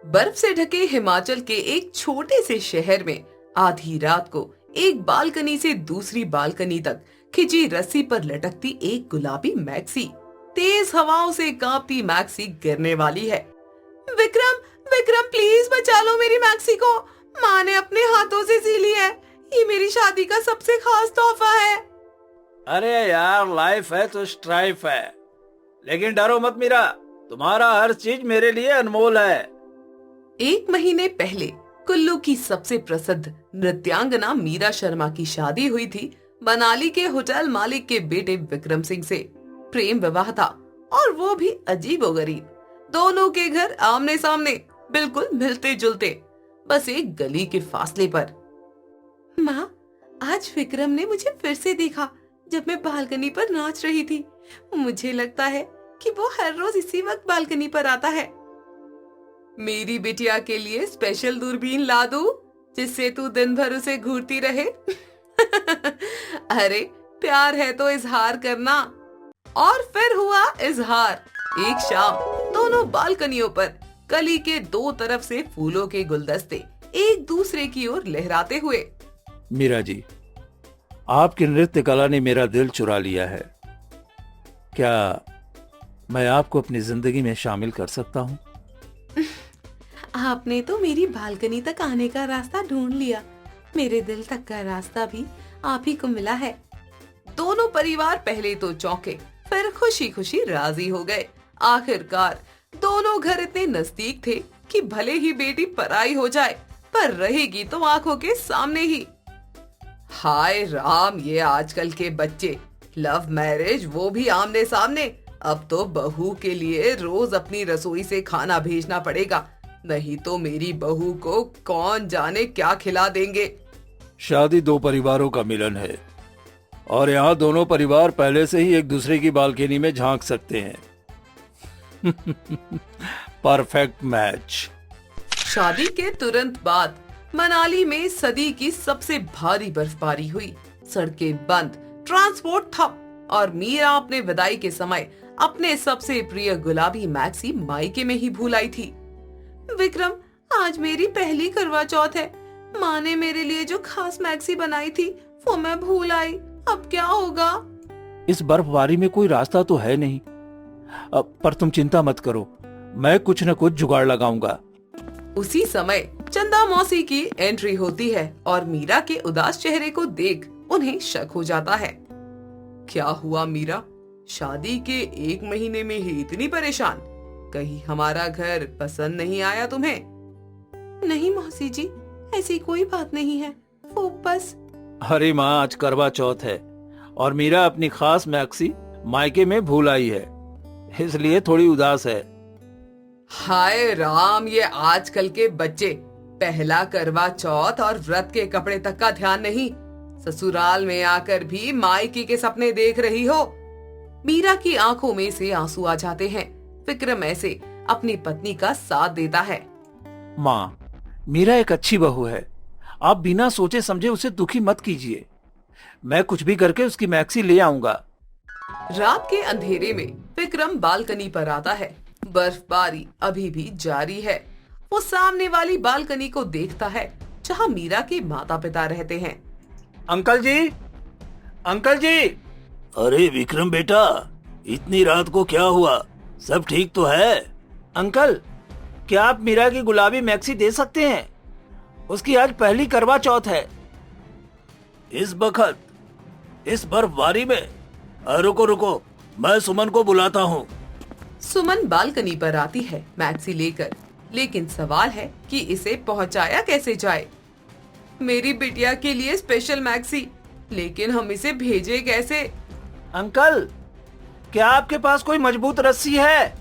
बर्फ से ढके हिमाचल के एक छोटे से शहर में आधी रात को एक बालकनी से दूसरी बालकनी तक खिंची रस्सी पर लटकती एक गुलाबी मैक्सी। तेज हवाओं से कांपती मैक्सी गिरने वाली है। विक्रम, विक्रम प्लीज बचा लो मेरी मैक्सी को। माँ ने अपने हाथों से सी ली है। ये मेरी शादी का सबसे खास तोहफा है। अरे यार, लाइफ है तो स्ट्राइफ है, लेकिन डरो मत मीरा, तुम्हारा हर चीज मेरे लिए अनमोल है। 1 महीने पहले कुल्लू की सबसे प्रसिद्ध नृत्यांगना मीरा शर्मा की शादी हुई थी। मनाली के होटल मालिक के बेटे विक्रम सिंह से प्रेम विवाह था, और वो भी अजीबोगरीब। दोनों के घर आमने सामने, बिल्कुल मिलते जुलते, बस एक गली के फासले पर। माँ, आज विक्रम ने मुझे फिर से देखा जब मैं बालकनी पर नाच रही थी। मुझे लगता है कि वो हर रोज इसी वक्त बालकनी पर आता है। मेरी बिटिया के लिए स्पेशल दूरबीन ला दूं, जिससे तू दिन भर उसे घूरती रहे। अरे प्यार है तो इजहार करना। और फिर हुआ इजहार। एक शाम दोनों बालकनियों पर गली के 2 तरफ से फूलों के गुलदस्ते एक दूसरे की ओर लहराते हुए। मीरा जी, आपकी नृत्य कला ने मेरा दिल चुरा लिया है। क्या मैं आपको अपनी जिंदगी में शामिल कर सकता हूँ? आपने तो मेरी बालकनी तक आने का रास्ता ढूंढ लिया। मेरे दिल तक का रास्ता भी आप ही को मिला है। दोनों परिवार पहले तो चौंके, फिर खुशी खुशी राजी हो गए। आखिरकार दोनों घर इतने नजदीक थे कि भले ही बेटी पराई हो जाए, पर रहेगी तो आंखों के सामने ही। हाय राम, ये आजकल के बच्चे, लव मैरिज, वो भी आमने सामने। अब तो बहू के लिए रोज अपनी रसोई से खाना भेजना पड़ेगा, नहीं तो मेरी बहू को कौन जाने क्या खिला देंगे। शादी 2 परिवारों का मिलन है, और यहाँ दोनों परिवार पहले से ही एक दूसरे की बालकनी में झांक सकते हैं। Perfect match. शादी के तुरंत बाद मनाली में सदी की सबसे भारी बर्फबारी हुई। सड़कें बंद, ट्रांसपोर्ट ठप, और मीरा अपने विदाई के समय अपने सबसे प्रिय गुलाबी मैक्सी मायके में ही भूल आई थी। विक्रम, आज मेरी पहली करवा चौथ है। माँ ने मेरे लिए जो खास मैक्सी बनाई थी वो मैं भूल आई। अब क्या होगा? इस बर्फबारी में कोई रास्ता तो है नहीं, पर तुम चिंता मत करो, मैं कुछ न कुछ जुगाड़ लगाऊंगा। उसी समय चंदा मौसी की एंट्री होती है, और मीरा के उदास चेहरे को देख उन्हें शक हो जाता है। क्या हुआ मीरा? शादी के 1 महीने में ही इतनी परेशान? कहीं हमारा घर पसंद नहीं आया तुम्हें? नहीं मौसी जी, ऐसी कोई बात नहीं है, वो बस। अरे माँ, आज करवा चौथ है और मीरा अपनी खास मैक्सी मायके में भूल आई है, इसलिए थोड़ी उदास है। हाय राम, ये आजकल के बच्चे, पहला करवा चौथ और व्रत के कपड़े तक का ध्यान नहीं। ससुराल में आकर भी मायके के सपने देख रही हो। मीरा की आंखों में से आंसू आ जाते हैं। विक्रम ऐसे अपनी पत्नी का साथ देता है। माँ, मीरा एक अच्छी बहू है, आप बिना सोचे समझे उसे दुखी मत कीजिए। मैं कुछ भी करके उसकी मैक्सी ले आऊंगा। रात के अंधेरे में विक्रम बालकनी पर आता है। बर्फबारी अभी भी जारी है। वो सामने वाली बालकनी को देखता है जहाँ मीरा के माता पिता रहते हैं। अंकल जी, अंकल जी। अरे विक्रम बेटा, इतनी रात को क्या हुआ? सब ठीक तो है? अंकल, क्या आप मीरा की गुलाबी मैक्सी दे सकते हैं? उसकी आज पहली करवा चौथ है। इस बखत, इस बर्फबारी में? रुको रुको, मैं सुमन को बुलाता हूँ। सुमन बालकनी पर आती है मैक्सी लेकर, लेकिन सवाल है कि इसे पहुंचाया कैसे जाए। मेरी बिटिया के लिए स्पेशल मैक्सी, लेकिन हम इसे भेजे कैसे? अंकल, क्या आपके पास कोई मजबूत रस्सी है?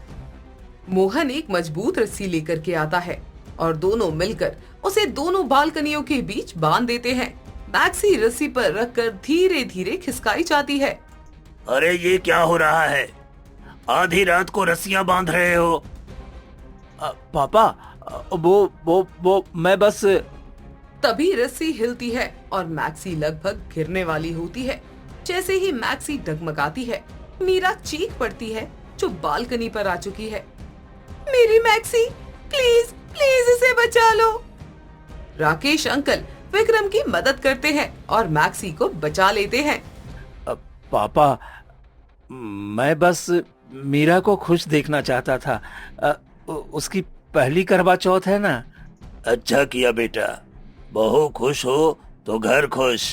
मोहन एक मजबूत रस्सी लेकर के आता है, और दोनों मिलकर उसे दोनों बालकनियों के बीच बांध देते हैं। मैक्सी रस्सी पर रखकर धीरे धीरे खिसकाई जाती है। अरे ये क्या हो रहा है? आधी रात को रस्सियां बांध रहे हो? पापा, वो मैं बस। तभी रस्सी हिलती है और मैक्सी लगभग गिरने वाली होती है। जैसे ही मैक्सी डगमगाती है, मीरा चीख पड़ती है जो बालकनी पर आ चुकी है। मेरी मैक्सी, प्लीज प्लीज इसे बचा लो। राकेश अंकल विक्रम की मदद करते हैं और मैक्सी को बचा लेते हैं। पापा, मैं बस मीरा को खुश देखना चाहता था। उसकी पहली करवा चौथ है ना। अच्छा किया बेटा, बहू खुश हो तो घर खुश।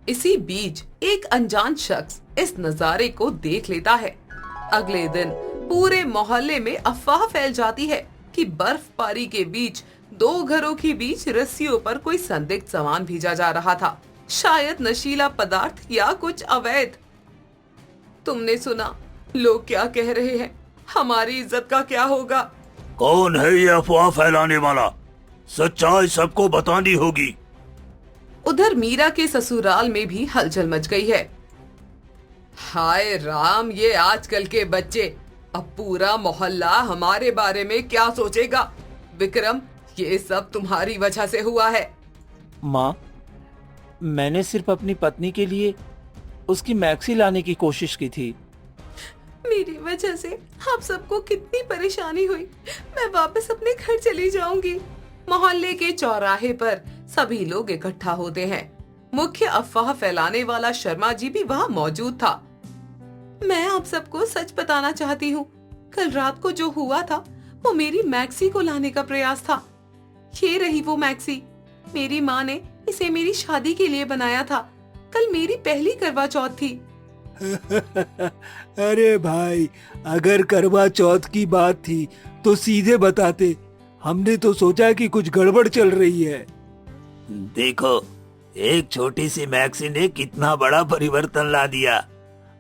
इसी बीच एक अनजान शख्स इस नजारे को देख लेता है। अगले दिन पूरे मोहल्ले में अफवाह फैल जाती है कि बर्फबारी के बीच दो घरों के बीच रस्सियों पर कोई संदिग्ध सामान भेजा जा रहा था, शायद नशीला पदार्थ या कुछ अवैध। तुमने सुना लोग क्या कह रहे हैं? हमारी इज्जत का क्या होगा? कौन है ये अफवाह फैलाने वाला? सच्चाई सबको बतानी होगी। उधर मीरा के ससुराल में भी हलचल मच गई है। हाय राम, ये आजकल के बच्चे, अब पूरा मोहल्ला हमारे बारे में क्या सोचेगा? विक्रम, ये सब तुम्हारी वजह से हुआ है। माँ, मैंने सिर्फ अपनी पत्नी के लिए उसकी मैक्सी लाने की कोशिश की थी। मेरी वजह से आप सबको कितनी परेशानी हुई। मैं वापस अपने घर चली जाऊंगी। मोहल्ले के चौराहे पर सभी लोग इकट्ठा होते हैं। मुख्य अफवाह फैलाने वाला शर्मा जी भी वहाँ मौजूद था। मैं आप सबको सच बताना चाहती हूँ। कल रात को जो हुआ था वो मेरी मैक्सी को लाने का प्रयास था। ये रही वो मैक्सी। मेरी माँ ने इसे मेरी शादी के लिए बनाया था। कल मेरी पहली करवा चौथ थी। अरे भाई, अगर करवा चौथ की बात थी तो सीधे बताते। हमने तो सोचा कि कुछ गड़बड़ चल रही है। देखो, एक छोटी सी मैक्सी ने कितना बड़ा परिवर्तन ला दिया।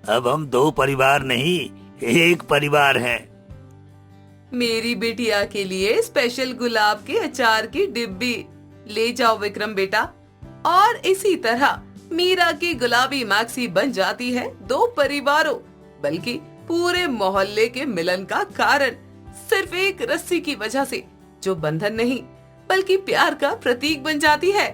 अब हम दो परिवार नहीं, एक परिवार हैं। मेरी बिटिया के लिए स्पेशल गुलाब के अचार की डिब्बी ले जाओ विक्रम बेटा। और इसी तरह मीरा की गुलाबी मैक्सी बन जाती है दो परिवारों बल्कि पूरे मोहल्ले के मिलन का कारण, सिर्फ एक रस्सी की वजह से, जो बंधन नहीं बल्कि प्यार का प्रतीक बन जाती है।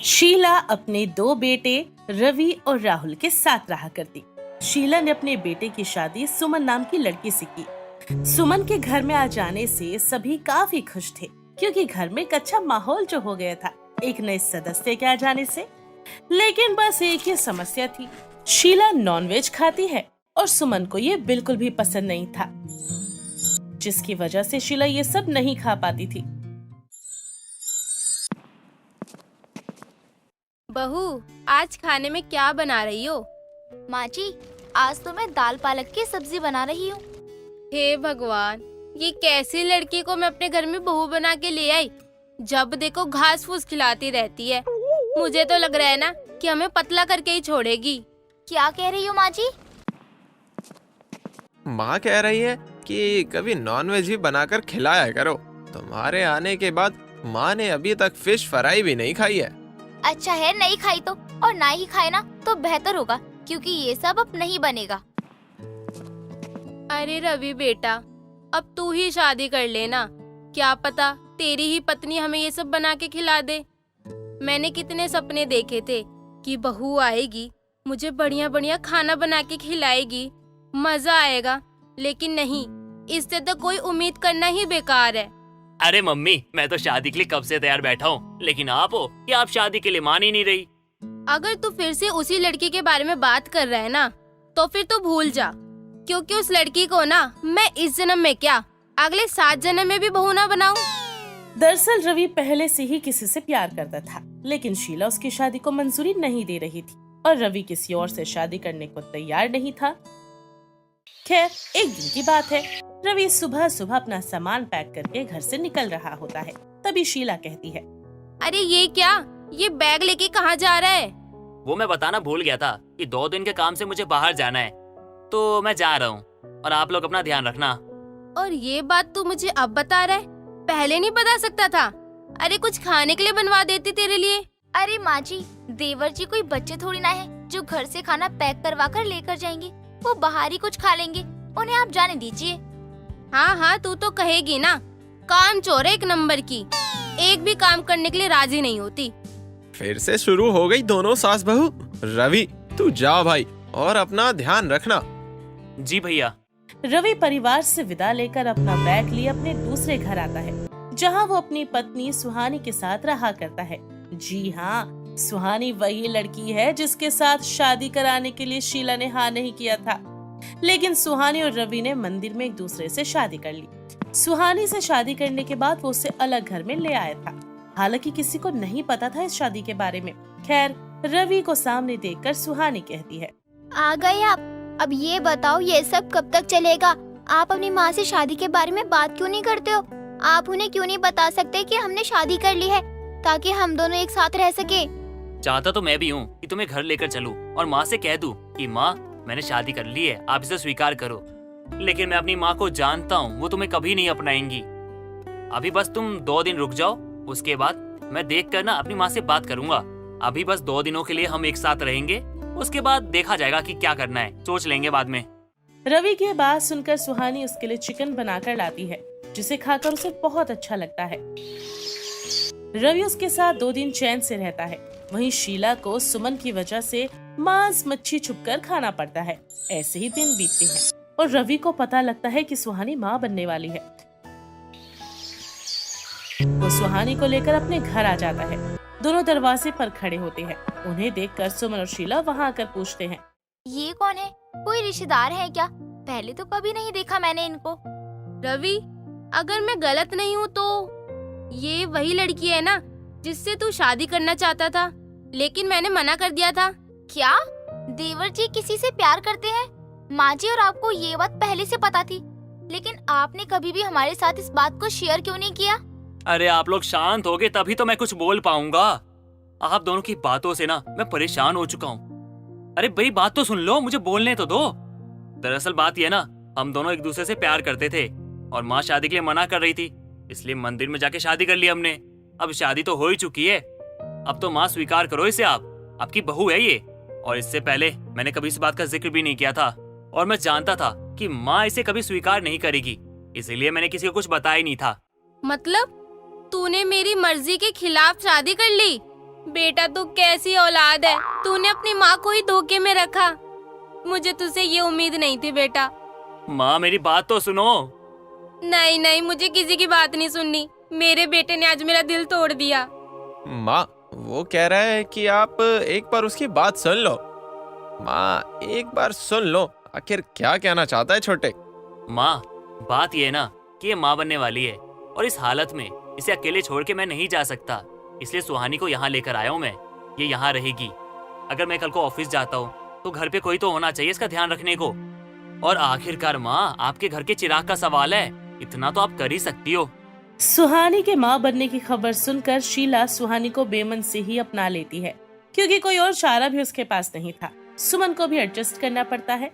शीला अपने दो बेटे रवि और राहुल के साथ रहा करती। शीला ने अपने बेटे की शादी सुमन नाम की लड़की से की। सुमन के घर में आ जाने से सभी काफी खुश थे, क्योंकि घर में एक अच्छा माहौल जो हो गया था एक नए सदस्य के आ जाने से। लेकिन बस एक ही समस्या थी, शीला नॉनवेज खाती है और सुमन को ये बिल्कुल भी पसंद नहीं था, जिसकी वजह से शीला ये सब नहीं खा पाती थी। बहू, आज खाने में क्या बना रही हो? माँ जी, आज तो मैं दाल पालक की सब्जी बना रही हूँ। हे भगवान, ये कैसी लड़की को मैं अपने घर में बहू बना के ले आई? जब देखो घास फूस खिलाती रहती है। मुझे तो लग रहा है ना कि हमें पतला करके ही छोड़ेगी। क्या कह रही हो माँ जी? माँ कह रही है कि कभी नॉनवेज भी बनाकर खिलाया करो। तुम्हारे आने के बाद माँ ने अभी तक फिश फ्राई भी नहीं खाई है। अच्छा है, नहीं खाई तो, और ना ही खाए ना तो बेहतर होगा, क्योंकि ये सब अब नहीं बनेगा। अरे रवि बेटा, अब तू ही शादी कर लेना। क्या पता तेरी ही पत्नी हमें ये सब बना के खिला दे। मैंने कितने सपने देखे थे कि बहू आएगी, मुझे बढ़िया बढ़िया खाना बना के खिलाएगी, मजा आएगा। लेकिन नहीं, इससे तो कोई उम्मीद करना ही बेकार है। अरे मम्मी, मैं तो शादी के लिए कब से तैयार बैठा हूँ, लेकिन आप हो कि आप शादी के लिए मान ही नहीं रही। अगर तू फिर से उसी लड़की के बारे में बात कर रहा है ना, तो फिर तू भूल जा, क्योंकि उस लड़की को ना मैं इस जन्म में क्या, अगले 7 जन्म में भी बहू ना बनाऊं। दरअसल रवि पहले से ही किसी से प्यार करता था, लेकिन शीला उसकी शादी को मंजूरी नहीं दे रही थी और रवि किसी और से शादी करने को तैयार नहीं था। खैर, एक दिन की बात है, रवि सुबह सुबह अपना सामान पैक करके घर से निकल रहा होता है। तभी शीला कहती है, अरे ये क्या, ये बैग लेके कहाँ जा रहा है? वो मैं बताना भूल गया था कि 2 दिन के काम से मुझे बाहर जाना है, तो मैं जा रहा हूँ और आप लोग अपना ध्यान रखना। और ये बात तू मुझे अब बता रहा है, पहले नहीं बता सकता था? अरे कुछ खाने के लिए बनवा देती तेरे लिए। अरे माँ जी, देवर जी कोई बच्चे थोड़ी ना है जो घर से खाना पैक करवा कर लेकर जाएंगे। वो बाहर ही कुछ खा लेंगे, उन्हें आप जाने दीजिए। हाँ हाँ, तू तो कहेगी ना, काम चोर है एक नंबर की, एक भी काम करने के लिए राजी नहीं होती। फिर से शुरू हो गई दोनों सास बहू। रवि, तू जा भाई और अपना ध्यान रखना। जी भैया। रवि परिवार से विदा लेकर अपना बैग लिए अपने दूसरे घर आता है, जहां वो अपनी पत्नी सुहानी के साथ रहा करता है। जी हाँ, सुहानी वही लड़की है जिसके साथ शादी कराने के लिए शीला ने हाँ नहीं किया था। लेकिन सुहानी और रवि ने मंदिर में एक दूसरे से शादी कर ली। सुहानी से शादी करने के बाद वो उसे अलग घर में ले आया था। हालांकि किसी को नहीं पता था इस शादी के बारे में। खैर, रवि को सामने देखकर सुहानी कहती है, आ गए आप। अब ये बताओ, ये सब कब तक चलेगा? आप अपनी माँ से शादी के बारे में बात क्यों नहीं करते हो? आप उन्हें क्यों नहीं बता सकते कि हमने शादी कर ली है, ताकि हम दोनों एक साथ रह सके? चाहता तो मैं भी हूँ कि तुम्हें घर लेकर चलूं और माँ से कह दूं कि माँ, मैंने शादी कर ली है, आप इसे स्वीकार करो। लेकिन मैं अपनी माँ को जानता हूँ, वो तुम्हें कभी नहीं अपनाएंगी। अभी बस तुम 2 दिन रुक जाओ, उसके बाद मैं देख कर ना अपनी माँ से बात करूंगा। अभी बस 2 दिनों के लिए हम एक साथ रहेंगे, उसके बाद देखा जाएगा कि क्या करना है, सोच लेंगे बाद में। रवि की बात सुनकर सुहानी उसके लिए चिकन बनाकर लाती है, जिसे खाकर उसे बहुत अच्छा लगता है। रवि उसके साथ 2 दिन चैन से रहता है। वहीं शीला को सुमन की वजह से मांस मच्छी छुपकर खाना पड़ता है। ऐसे ही दिन बीतते हैं और रवि को पता लगता है कि सुहानी माँ बनने वाली है। वो सुहानी को लेकर अपने घर आ जाता है। दोनों दरवाजे पर खड़े होते हैं। उन्हें देखकर सुमन और शीला वहाँ आकर पूछते हैं, ये कौन है? कोई रिश्तेदार है क्या? पहले तो कभी नहीं देखा मैंने इनको। रवि, अगर मैं गलत नहीं हूँ तो ये वही लड़की है ना जिससे तू शादी करना चाहता था, लेकिन मैंने मना कर दिया था। क्या देवर जी किसी से प्यार करते हैं? माँ जी, और आपको ये बात पहले से पता थी, लेकिन आपने कभी भी हमारे साथ इस बात को शेयर क्यों नहीं किया? अरे आप लोग शांत हो गए तभी तो मैं कुछ बोल पाऊंगा। आप दोनों की बातों से ना मैं परेशान हो चुका हूँ। अरे भाई बात तो सुन लो, मुझे बोलने तो दो। दरअसल बात ये ना, हम दोनों एक दूसरे से प्यार करते थे और माँ शादी के लिए मना कर रही थी, इसलिए मंदिर में जाके शादी कर ली हमने। अब शादी तो हो ही चुकी है, अब तो माँ स्वीकार करो इसे। आप आपकी बहू है ये। और इससे पहले मैंने कभी इस बात का जिक्र भी नहीं किया था और मैं जानता था कि माँ इसे कभी स्वीकार नहीं करेगी, इसीलिए मैंने किसी को कुछ बताया ही नहीं था। मतलब तूने मेरी मर्जी के खिलाफ शादी कर ली? बेटा तू कैसी औलाद है, तूने अपनी माँ को ही धोखे में रखा। मुझे तुझसे ये उम्मीद नहीं थी बेटा। माँ मेरी बात तो सुनो। नहीं नहीं, मुझे किसी की बात नहीं सुननी। मेरे बेटे ने आज मेरा दिल तोड़ दिया। माँ, वो कह रहा है कि आप एक बार उसकी बात सुन लो। माँ, एक बार सुन लो, आखिर क्या कहना चाहता है छोटे। माँ, बात ये है ना कि ये माँ बनने वाली है और इस हालत में इसे अकेले छोड़ के मैं नहीं जा सकता, इसलिए सुहानी को यहाँ लेकर आया हूँ मैं। ये यहाँ रहेगी। अगर मैं कल को ऑफिस जाता हूँ तो घर पे कोई तो होना चाहिए इसका ध्यान रखने को। और आखिरकार माँ, आपके घर के चिराग का सवाल है, इतना तो आप कर ही सकती हो। सुहानी के माँ बनने की खबर सुनकर शीला सुहानी को बेमन से ही अपना लेती है, क्योंकि कोई और चारा भी उसके पास नहीं था। सुमन को भी एडजस्ट करना पड़ता है।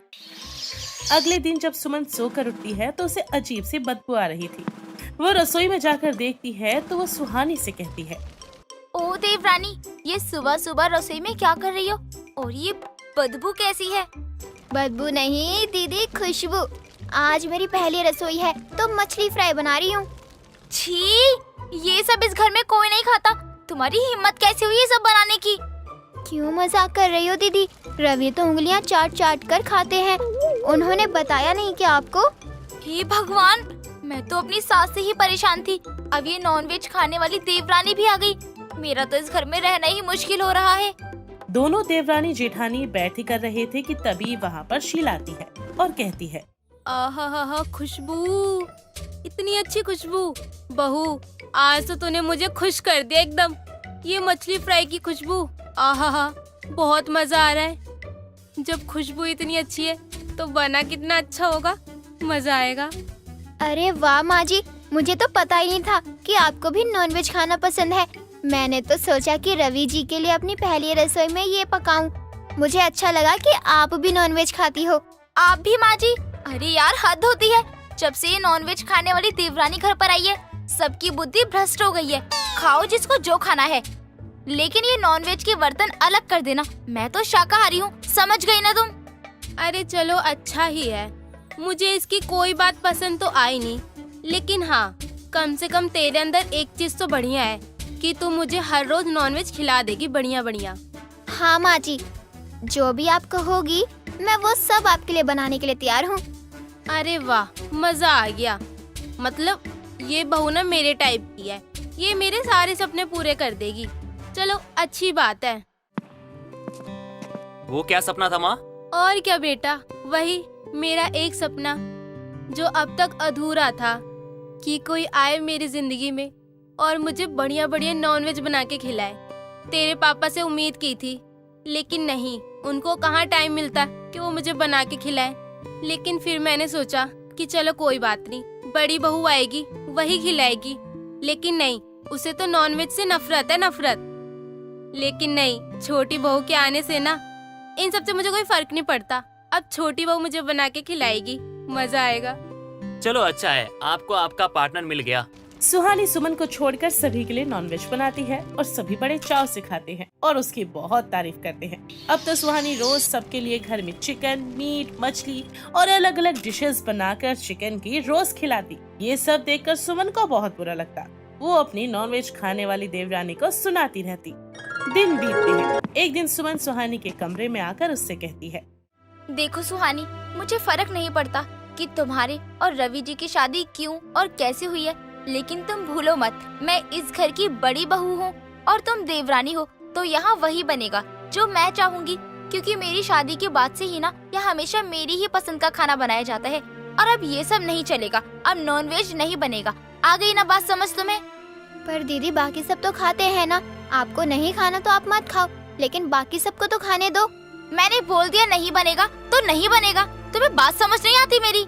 अगले दिन जब सुमन सोकर उठती है तो उसे अजीब सी बदबू आ रही थी। वो रसोई में जाकर देखती है तो वो सुहानी से कहती है, ओ देवरानी, ये सुबह सुबह रसोई में क्या कर रही हो? और ये बदबू कैसी है? बदबू नहीं दीदी, खुशबू। आज मेरी पहली रसोई है तो मछली फ्राई बना रही हूँ। छी, ये सब इस घर में कोई नहीं खाता। तुम्हारी हिम्मत कैसे हुई ये सब बनाने की? क्यों मजाक कर रही हो दीदी? रवि तो उंगलियां चाट चाट कर खाते हैं। उन्होंने बताया नहीं क्या आपको? हे भगवान, मैं तो अपनी सास से ही परेशान थी। अब ये नॉनवेज खाने वाली देवरानी भी आ गई। मेरा तो इस घर में रहना ही मुश्किल हो रहा है। दोनों देवरानी जेठानी बैठी कर रहे थे कि तभी वहाँ पर शीला आती है और कहती है, आहा, खुशबू, इतनी अच्छी खुशबू। बहू, आज तो तूने मुझे खुश कर दिया एकदम। ये मछली फ्राई की खुशबू, आहा, बहुत मजा आ रहा है। जब खुशबू इतनी अच्छी है तो बना कितना अच्छा होगा, मजा आएगा। अरे वाह माँ जी, मुझे तो पता ही नहीं था कि आपको भी नॉनवेज खाना पसंद है। मैंने तो सोचा कि रवि जी के लिए अपनी पहली रसोई में ये पकाऊं। मुझे अच्छा लगा कि आप भी नॉनवेज खाती हो। आप भी माँ जी? अरे यार, हद होती है। जब से ये नॉनवेज खाने वाली देवरानी घर पर आई है, सबकी बुद्धि भ्रष्ट हो गई है। खाओ जिसको जो खाना है, लेकिन ये नॉनवेज के बर्तन अलग कर देना। मैं तो शाकाहारी हूँ, समझ गई ना तुम? अरे चलो, अच्छा ही है। मुझे इसकी कोई बात पसंद तो आई नहीं, लेकिन हाँ, कम से कम तेरे अंदर एक चीज तो बढ़िया है कि तू मुझे हर रोज नॉनवेज खिला देगी, बढ़िया बढ़िया। हाँ माँ जी, जो भी आप कहोगी मैं वो सब आपके लिए बनाने के लिए तैयार हूँ। अरे वाह, मजा आ गया। मतलब ये बहू ना मेरे टाइप की है, ये मेरे सारे सपने पूरे कर देगी। चलो अच्छी बात है। वो क्या सपना था माँ? और क्या बेटा, वही मेरा एक सपना जो अब तक अधूरा था, कि कोई आए मेरी जिंदगी में और मुझे बढ़िया बढ़िया नॉनवेज बना के खिलाए। तेरे पापा से उम्मीद की थी, लेकिन नहीं, उनको कहाँ टाइम मिलता कि वो मुझे बना के खिलाए। लेकिन फिर मैंने सोचा कि चलो कोई बात नहीं, बड़ी बहू आएगी वही खिलाएगी। लेकिन नहीं, उसे तो नॉनवेज से नफरत है, नफरत। लेकिन नहीं, छोटी बहू के आने से ना इन सब से मुझे कोई फर्क नहीं पड़ता। अब छोटी बहू मुझे बना के खिलाएगी, मजा आएगा। चलो अच्छा है, आपको आपका पार्टनर मिल गया। सुहानी सुमन को छोड़कर सभी के लिए नॉनवेज बनाती है और सभी बड़े चाव से खाते हैं और उसकी बहुत तारीफ करते हैं। अब तो सुहानी रोज सबके लिए घर में चिकन, मीट, मछली और अलग अलग डिशेस बनाकर चिकन की रोज खिलाती। ये सब देखकर सुमन को बहुत बुरा लगता। वो अपनी नॉनवेज खाने वाली देवरानी को सुनाती रहती। दिन बीतते हैं। एक दिन सुमन सुहानी के कमरे में आकर उससे कहती है, देखो सुहानी, मुझे फर्क नहीं पड़ता कि तुम्हारे और रवि जी की शादी क्यों और कैसे हुई है, लेकिन तुम भूलो मत, मैं इस घर की बड़ी बहू हूँ और तुम देवरानी हो, तो यहाँ वही बनेगा जो मैं चाहूँगी। क्योंकि मेरी शादी के बाद से ही ना यहाँ हमेशा मेरी ही पसंद का खाना बनाया जाता है, और अब ये सब नहीं चलेगा। अब नॉनवेज नहीं बनेगा। आ गई ना बात समझ तुम्हें? पर दीदी, बाकी सब तो खाते हैं ना। आपको नहीं खाना तो आप मत खाओ, लेकिन बाकी सबको तो खाने दो। मैंने बोल दिया नहीं बनेगा तो नहीं बनेगा। तुम्हें बात समझ नहीं आती मेरी?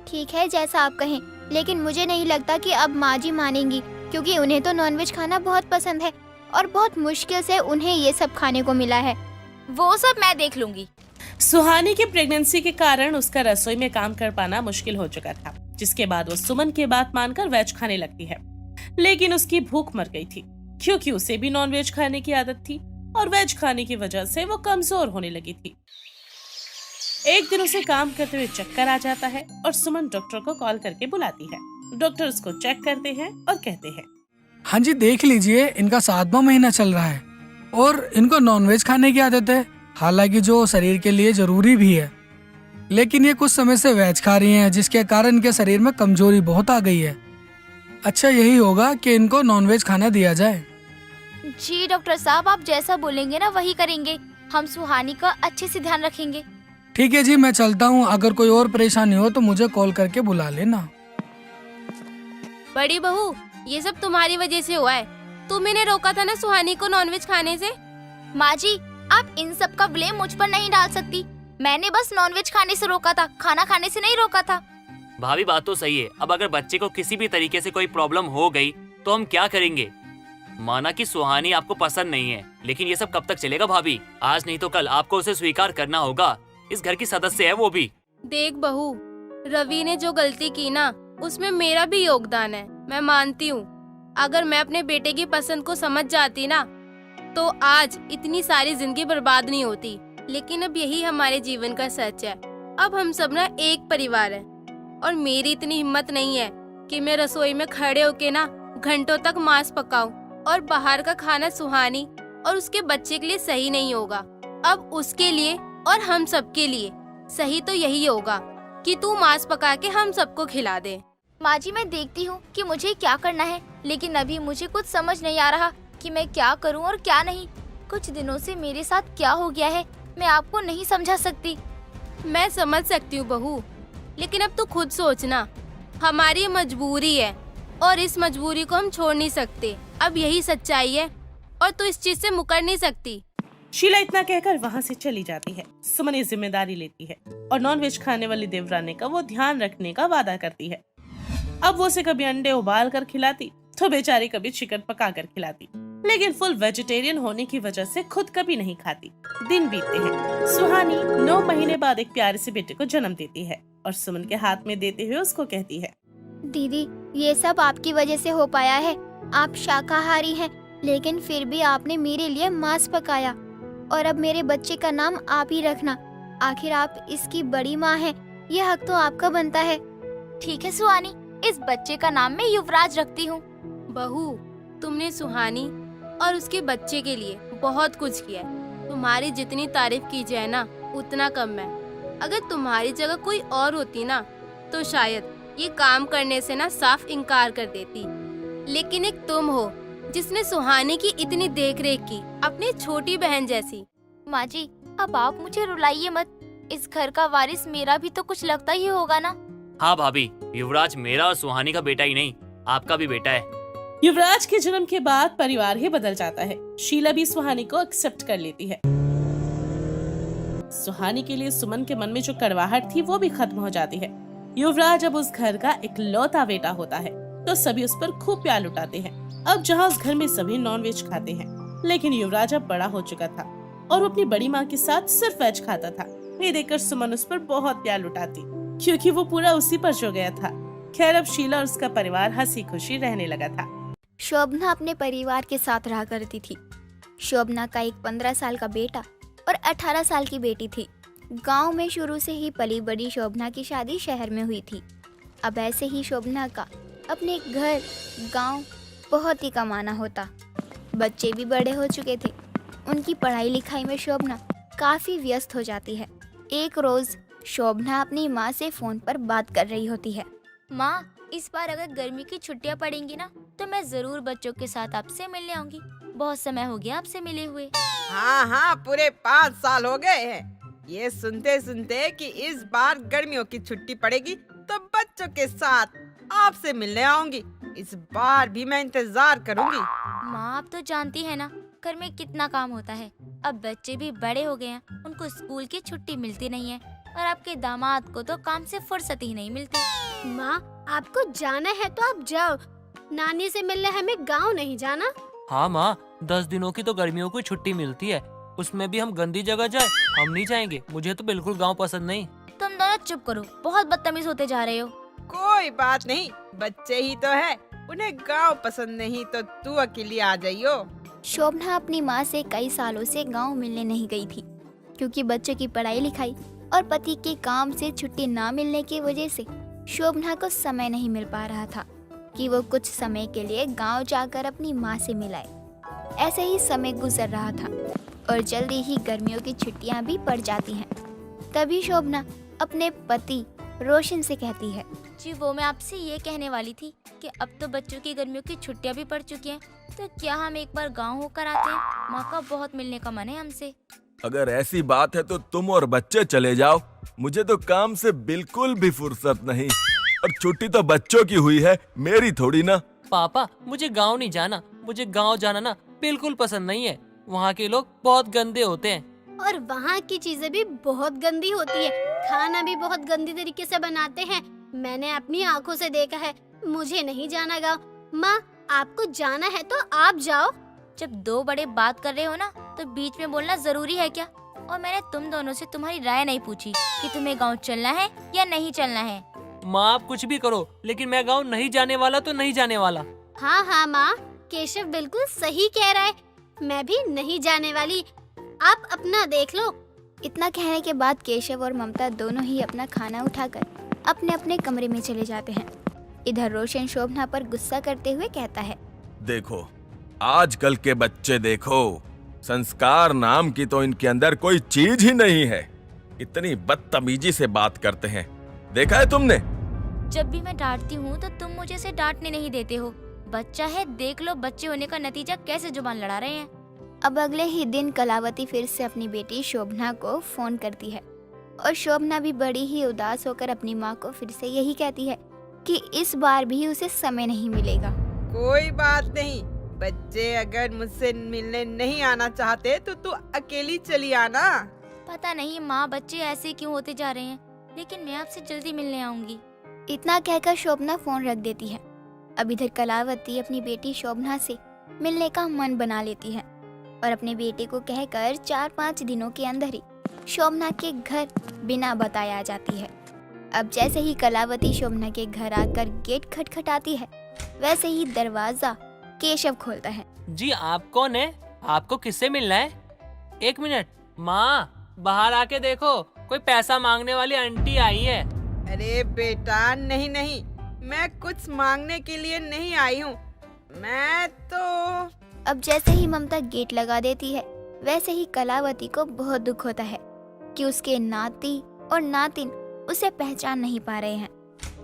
ठीक है, जैसा आप कहें, लेकिन मुझे नहीं लगता कि अब माँ जी मानेंगी, क्योंकि उन्हें तो नॉनवेज खाना बहुत पसंद है और बहुत मुश्किल से उन्हें ये सब खाने को मिला है। वो सब मैं देख लूंगी। सुहानी की प्रेगनेंसी के कारण उसका रसोई में काम कर पाना मुश्किल हो चुका था, जिसके बाद वो सुमन की बात मानकर वेज खाने लगती है। लेकिन उसकी भूख मर गई थी, क्योंकि उसे भी नॉनवेज खाने की आदत थी और वेज खाने की वजह से वो कमजोर होने लगी थी। एक दिन उसे काम करते हुए चक्कर आ जाता है और सुमन डॉक्टर को कॉल करके बुलाती है। डॉक्टर उसको चेक करते हैं और कहते हैं, हाँ जी, देख लीजिए, इनका 7वां महीना चल रहा है और इनको नॉनवेज खाने की आदत है, हालांकि जो शरीर के लिए जरूरी भी है। लेकिन ये कुछ समय से वेज खा रही हैं, जिसके कारण इनके शरीर में कमजोरी बहुत आ गई है। अच्छा यही होगा कि इनको नॉनवेज खाना दिया जाए। जी डॉक्टर साहब, आप जैसा बोलेंगे ना वही करेंगे। हम सुहानी का अच्छे से ध्यान रखेंगे। ठीक है जी, मैं चलता हूँ। अगर कोई और परेशानी हो तो मुझे कॉल करके बुला लेना। बड़ी बहू, ये सब तुम्हारी वजह से हुआ है। तुम इन्हें रोका था ना सुहानी को नॉनवेज खाने से। माँ जी, आप इन सब का ब्लेम मुझ पर नहीं डाल सकती। मैंने बस नॉनवेज खाने से रोका था, खाना खाने से नहीं रोका था। भाभी बात तो सही है। अब अगर बच्चे को किसी भी तरीके से कोई प्रॉब्लम हो गई तो हम क्या करेंगे? माना कि सुहानी आपको पसंद नहीं है, लेकिन ये सब कब तक चलेगा भाभी? आज नहीं तो कल आपको उसे स्वीकार करना होगा। इस घर की सदस्य है वो भी। देख बहू, रवि ने जो गलती की ना, उसमें मेरा भी योगदान है, मैं मानती हूँ। अगर मैं अपने बेटे की पसंद को समझ जाती ना, तो आज इतनी सारी जिंदगी बर्बाद नहीं होती। लेकिन अब यही हमारे जीवन का सच है। अब हम सब ना एक परिवार है, और मेरी इतनी हिम्मत नहीं है कि मैं रसोई में खड़े होके ना घंटों तक मांस पकाऊं, और बाहर का खाना सुहानी और उसके बच्चे के लिए सही नहीं होगा। अब उसके लिए और हम सबके लिए सही तो यही होगा कि तू मांस पका के हम सबको खिला दे। माँ जी, मैं देखती हूँ कि मुझे क्या करना है, लेकिन अभी मुझे कुछ समझ नहीं आ रहा कि मैं क्या करूँ और क्या नहीं। कुछ दिनों से मेरे साथ क्या हो गया है, मैं आपको नहीं समझा सकती। मैं समझ सकती हूँ बहू, लेकिन अब तू खुद सोचना, हमारी मजबूरी है और इस मजबूरी को हम छोड़ नहीं सकते। अब यही सच्चाई है और तू इस चीज से मुकर नहीं सकती। शीला इतना कहकर वहाँ से चली जाती है। सुमन ये जिम्मेदारी लेती है और नॉनवेज खाने वाली देवरानी का वो ध्यान रखने का वादा करती है। अब वो उसे कभी अंडे उबाल कर खिलाती तो बेचारी कभी चिकन पका कर खिलाती, लेकिन फुल वेजिटेरियन होने की वजह से खुद कभी नहीं खाती। दिन बीतते हैं। सुहानी 9 महीने बाद एक प्यारे से बेटे को जन्म देती है और सुमन के हाथ में देते हुए उसको कहती है, दीदी, ये सब आपकी वजह से हो पाया है। आप शाकाहारी हैं, लेकिन फिर भी आपने मेरे लिए मांस पकाया, और अब मेरे बच्चे का नाम आप ही रखना। आखिर आप इसकी बड़ी माँ हैं, ये हक तो आपका बनता है। ठीक है सुहानी, इस बच्चे का नाम मैं युवराज रखती हूँ। बहू, तुमने सुहानी और उसके बच्चे के लिए बहुत कुछ किया है। तुम्हारी जितनी तारीफ की जाए ना, उतना कम है। अगर तुम्हारी जगह कोई और होती ना, तो शायद ये काम करने से ना साफ इनकार कर देती। लेकिन एक तुम हो जिसने सुहानी की इतनी देखरेख की, अपनी छोटी बहन जैसी। माँ जी, अब आप मुझे रुलाइए मत। इस घर का वारिस मेरा भी तो कुछ लगता ही होगा ना। हाँ भाभी, युवराज मेरा और सुहानी का बेटा ही नहीं, आपका भी बेटा है। युवराज के जन्म के बाद परिवार ही बदल जाता है। शीला भी सुहानी को एक्सेप्ट कर लेती है। सुहानी के लिए सुमन के मन में जो कड़वाहट थी वो भी खत्म हो जाती है। युवराज अब उस घर का इकलौता बेटा होता है तो सभी उस पर खूब प्यार लुटाते हैं। अब जहाँ उस घर में सभी नॉनवेज खाते हैं, लेकिन युवराज अब बड़ा हो चुका था और वो अपनी बड़ी माँ के साथ सिर्फ वेज खाता था। ये देखकर सुमन उस पर बहुत प्यार लुटाती, क्योंकि वो पूरा उसी पर जो गया था। खैर, अब शीला और उसका परिवार हंसी खुशी रहने लगा था। शोभना अपने परिवार के साथ रहा करती थी। शोभना का एक 15 साल का बेटा और 18 साल की बेटी थी। गांव में शुरू से ही पली बड़ी शोभना की शादी शहर में हुई थी। अब ऐसे ही शोभना का अपने घर गांव बहुत ही कमाना होता। बच्चे भी बड़े हो चुके थे। उनकी पढ़ाई लिखाई में शोभना काफी व्यस्त हो जाती है। एक रोज शोभना अपनी माँ से फोन पर बात कर रही होती है। माँ, इस बार अगर गर्मी की छुट्टियाँ पड़ेंगी ना तो मैं जरूर बच्चों के साथ आपसे मिलने आऊंगी। बहुत समय हो गया आपसे मिले हुए। हाँ हाँ, पूरे 5 साल हो गए हैं ये सुनते सुनते कि इस बार गर्मियों की छुट्टी पड़ेगी तो बच्चों के साथ आपसे मिलने आऊंगी। इस बार भी मैं इंतजार करूंगी। माँ, आप तो जानती है ना घर में कितना काम होता है। अब बच्चे भी बड़े हो गए हैं, उनको स्कूल की छुट्टी मिलती नहीं है और आपके दामाद को तो काम से फुर्सत ही नहीं मिलती। माँ, आपको जाना है तो आप जाओ, नानी से मिलने हमें गांव नहीं जाना। हाँ माँ, 10 दिनों की तो गर्मियों की छुट्टी मिलती है, उसमें भी हम गंदी जगह जाए? हम नहीं जाएंगे, मुझे तो बिल्कुल गांव पसंद नहीं। तुम दोनों चुप करो, बहुत बदतमीज होते जा रहे हो। कोई बात नहीं, बच्चे ही तो है, उन्हें गांव पसंद नहीं तो तू अकेली आ जाइयो। शोभना अपनी माँ से कई सालों से गांव मिलने नहीं गई थी, क्योंकि बच्चों की पढ़ाई लिखाई और पति के काम से छुट्टी ना मिलने की वजह से शोभना को समय नहीं मिल पा रहा था कि वो कुछ समय के लिए गांव जाकर अपनी माँ से मिलाए। ऐसे ही समय गुजर रहा था और जल्दी ही गर्मियों की छुट्टियां भी पड़ जाती हैं। तभी शोभना अपने पति रोशन से कहती है, जी वो मैं आपसे ये कहने वाली थी कि अब तो बच्चों की गर्मियों की छुट्टियां भी पड़ चुकी हैं, तो क्या हम एक बार गांव होकर आते हैं? माँ का बहुत मिलने का मन है हमसे। अगर ऐसी बात है तो तुम और बच्चे चले जाओ, मुझे तो काम से बिल्कुल भी फुर्सत नहीं और छुट्टी तो बच्चों की हुई है, मेरी थोड़ी ना। पापा, मुझे गांव नहीं जाना, मुझे गांव जाना ना बिल्कुल पसंद नहीं है। वहाँ के लोग बहुत गंदे होते हैं और वहाँ की चीजें भी बहुत गंदी होती है, खाना भी बहुत गंदी तरीके से बनाते हैं। मैंने अपनी आंखों से देखा है। मुझे नहीं जाना गाँव। माँ, आपको जाना है तो आप जाओ। जब दो बड़े बात कर रहे हो ना तो बीच में बोलना जरूरी है क्या? और मैंने तुम दोनों से तुम्हारी राय नहीं पूछी कि तुम्हें गांव चलना है या नहीं चलना है। माँ, आप कुछ भी करो, लेकिन मैं गांव नहीं जाने वाला तो नहीं जाने वाला। हाँ हाँ माँ, केशव बिल्कुल सही कह रहा है, मैं भी नहीं जाने वाली। आप अपना देख लो। इतना कहने के बाद केशव और ममता दोनों ही अपना खाना उठाकर अपने अपने कमरे में चले जाते हैं। इधर रोशन शोभना पर गुस्सा करते हुए कहता है, देखो आजकल के बच्चे देखो, संस्कार नाम की तो इनके अंदर कोई चीज ही नहीं है। इतनी बदतमीजी से बात करते हैं, देखा है तुमने? जब भी मैं डांटती हूँ तो तुम मुझे से डांटने नहीं देते हो। बच्चा है, देख लो बच्चे होने का नतीजा कैसे जुबान लड़ा रहे हैं। अब अगले ही दिन कलावती फिर से अपनी बेटी शोभना को फोन करती है और शोभना भी बड़ी ही उदास होकर अपनी माँ को फिर से यही कहती है कि इस बार भी उसे समय नहीं मिलेगा। कोई बात नहीं, बच्चे अगर मुझसे मिलने नहीं आना चाहते तो तू अकेली चली आना। पता नहीं माँ, बच्चे ऐसे क्यों होते जा रहे हैं, लेकिन मैं आपसे जल्दी मिलने आऊंगी। इतना कहकर शोभना फोन रख देती है। अब इधर कलावती अपनी बेटी शोभना से मिलने का मन बना लेती है और अपने बेटे को कहकर 4-5 दिनों के अंदर ही शोभना के घर बिना बताए आ जाती है। अब जैसे ही कलावती शोभना के घर आकर गेट खटखटाती है, वैसे ही दरवाजा केशव खोलता है। जी, आप कौन है? आपको किससे मिलना है? 1 मिनट माँ, बाहर आके देखो, कोई पैसा मांगने वाली आंटी आई है। अरे बेटा, नहीं नहीं, मैं कुछ मांगने के लिए नहीं आई हूँ, मैं तो। अब जैसे ही ममता गेट लगा देती है, वैसे ही कलावती को बहुत दुख होता है कि उसके नाती और नातिन उसे पहचान नहीं पा रहे हैं।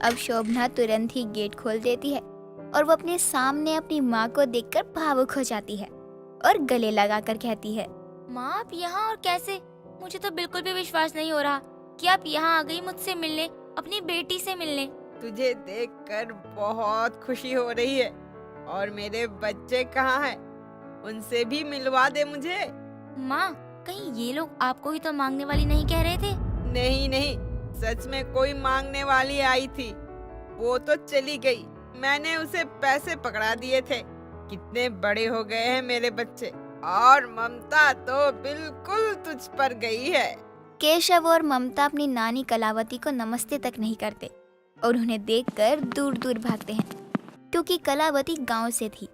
अब शोभना तुरंत ही गेट खोल देती है और वो अपने सामने अपनी माँ को देखकर भावुक हो जाती है और गले लगाकर कहती है, माँ आप यहाँ और कैसे? मुझे तो बिल्कुल भी विश्वास नहीं हो रहा कि आप यहाँ आ गई मुझसे मिलने, अपनी बेटी से मिलने। तुझे देखकर बहुत खुशी हो रही है। और मेरे बच्चे कहाँ हैं? उनसे भी मिलवा दे मुझे। माँ कहीं ये लोग आपको ही तो मांगने वाली नहीं कह रहे थे? नहीं नहीं, सच में कोई मांगने वाली आई थी, वो तो चली गई। मैंने उसे पैसे पकड़ा दिए थे। कितने बड़े हो गए हैं मेरे बच्चे, और ममता तो बिल्कुल तुझ पर गई है। केशव और ममता अपनी नानी कलावती को नमस्ते तक नहीं करते और उन्हें देखकर दूर दूर भागते हैं, क्योंकि कलावती गांव से थी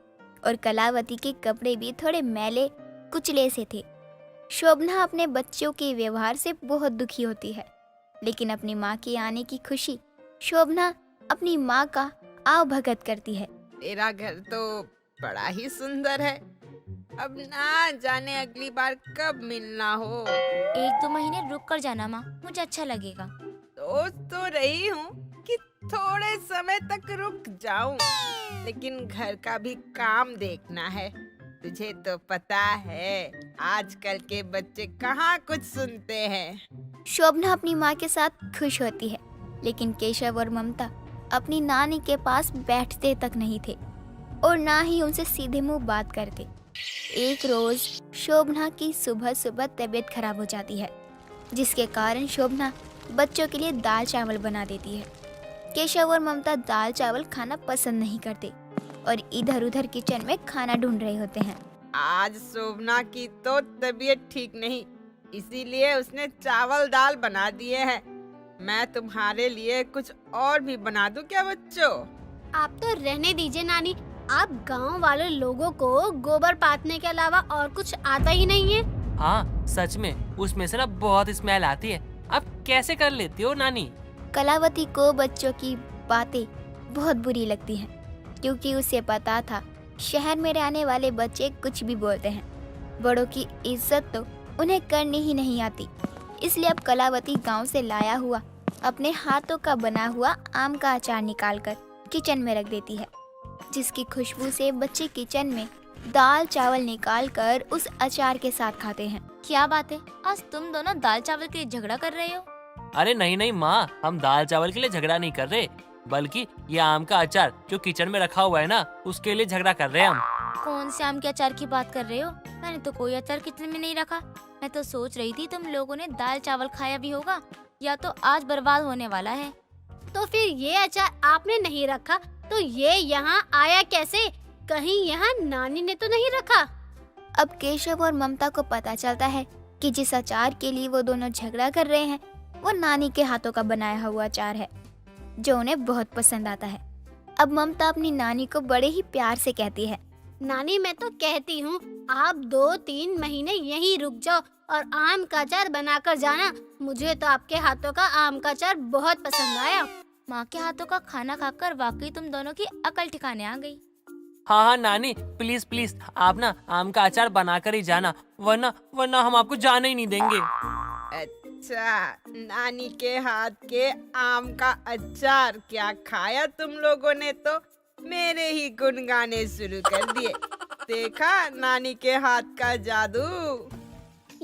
और कलावती के कपड़े भी थोड़े मैले कुचले से थे। शोभना अपने बच्चों के व्यवहार से बहुत दुखी होती है, लेकिन अपनी माँ के आने की खुशी शोभना अपनी माँ का आवभगत करती है। तेरा घर तो बड़ा ही सुंदर है। अब ना जाने अगली बार कब मिलना हो। 1-2 महीने रुक कर जाना माँ, मुझे अच्छा लगेगा। सोच तो रही हूँ कि थोड़े समय तक रुक जाऊं, लेकिन घर का भी काम देखना है। तुझे तो पता है आजकल के बच्चे कहाँ कुछ सुनते हैं। शोभना अपनी माँ के साथ खुश होती है, लेकिन केशव और ममता अपनी नानी के पास बैठते तक नहीं थे और ना ही उनसे सीधे मुंह बात करते। एक रोज शोभना की सुबह सुबह तबीयत खराब हो जाती है, जिसके कारण शोभना बच्चों के लिए दाल चावल बना देती है। केशव और ममता दाल चावल खाना पसंद नहीं करते और इधर उधर किचन में खाना ढूंढ रहे होते हैं। आज शोभना की तो तबीयत ठीक नहीं, इसीलिए उसने चावल दाल बना दिए हैं। मैं तुम्हारे लिए कुछ और भी बना दूं क्या बच्चों? आप तो रहने दीजिए नानी, आप गांव वाले लोगों को गोबर पाथने के अलावा और कुछ आता ही नहीं है। हाँ सच में, उसमें से ना बहुत स्मेल आती है। अब कैसे कर लेती हो नानी? कलावती को बच्चों की बातें बहुत बुरी लगती हैं, क्योंकि उसे पता था शहर में रहने वाले बच्चे कुछ भी बोलते हैं, बड़ों की इज्जत तो उन्हें करनी ही नहीं आती। इसलिए अब कलावती गांव से लाया हुआ अपने हाथों का बना हुआ आम का अचार निकालकर किचन में रख देती है, जिसकी खुशबू से बच्चे किचन में दाल चावल निकालकर उस अचार के साथ खाते हैं। क्या बात है, आज तुम दोनों दाल चावल के लिए झगड़ा कर रहे हो? अरे नहीं नहीं माँ, हम दाल चावल के लिए झगड़ा नहीं कर रहे, बल्कि ये आम का अचार जो किचन में रखा हुआ है ना, उसके लिए झगड़ा कर रहे हैं हम। कौन से आम के अचार की बात कर रहे हो? मैंने तो कोई अचार किचन में नहीं रखा। मैं तो सोच रही थी तुम लोगों ने दाल चावल खाया भी होगा, या तो आज बर्बाद होने वाला है। तो फिर ये अचार आपने नहीं रखा तो ये यहाँ आया कैसे? कहीं यहाँ नानी ने तो नहीं रखा? अब केशव और ममता को पता चलता है कि जिस अचार के लिए वो दोनों झगड़ा कर रहे हैं वो नानी के हाथों का बनाया हुआ अचार है, जो उन्हें बहुत पसंद आता है। अब ममता अपनी नानी को बड़े ही प्यार से कहती है, नानी मैं तो कहती हूँ आप 2-3 महीने यहीं रुक जाओ और आम का अचार बनाकर जाना। मुझे तो आपके हाथों का आम का अचार बहुत पसंद आया। माँ के हाथों का खाना खाकर वाकई तुम दोनों की अकल ठिकाने आ गई। हाँ हाँ नानी, प्लीज प्लीज आप ना आम का अचार बनाकर ही जाना, वरना हम आपको जाने ही नहीं देंगे। अच्छा, नानी के हाथ के आम का अचार क्या खाया तुम लोगों ने? तो मेरे ही गुण गाने शुरू कर दिए। देखा नानी के हाथ का जादू।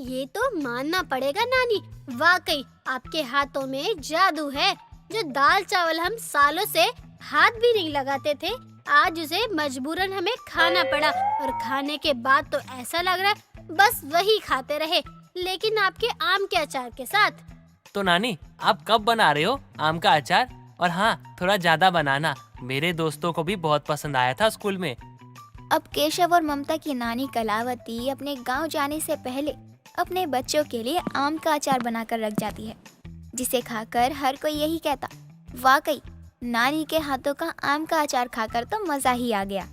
ये तो मानना पड़ेगा नानी, वाकई आपके हाथों में जादू है। जो दाल चावल हम सालों से हाथ भी नहीं लगाते थे, आज उसे मजबूरन हमें खाना पड़ा, और खाने के बाद तो ऐसा लग रहा है बस वही खाते रहे, लेकिन आपके आम के अचार के साथ। तो नानी आप कब बना रहे हो आम का अचार? और हाँ, थोड़ा ज्यादा बनाना, मेरे दोस्तों को भी बहुत पसंद आया था स्कूल में। अब केशव और ममता की नानी कलावती अपने गांव जाने से पहले अपने बच्चों के लिए आम का अचार बनाकर रख जाती है, जिसे खाकर हर कोई यही कहता, वाकई नानी के हाथों का आम का अचार खाकर तो मजा ही आ गया।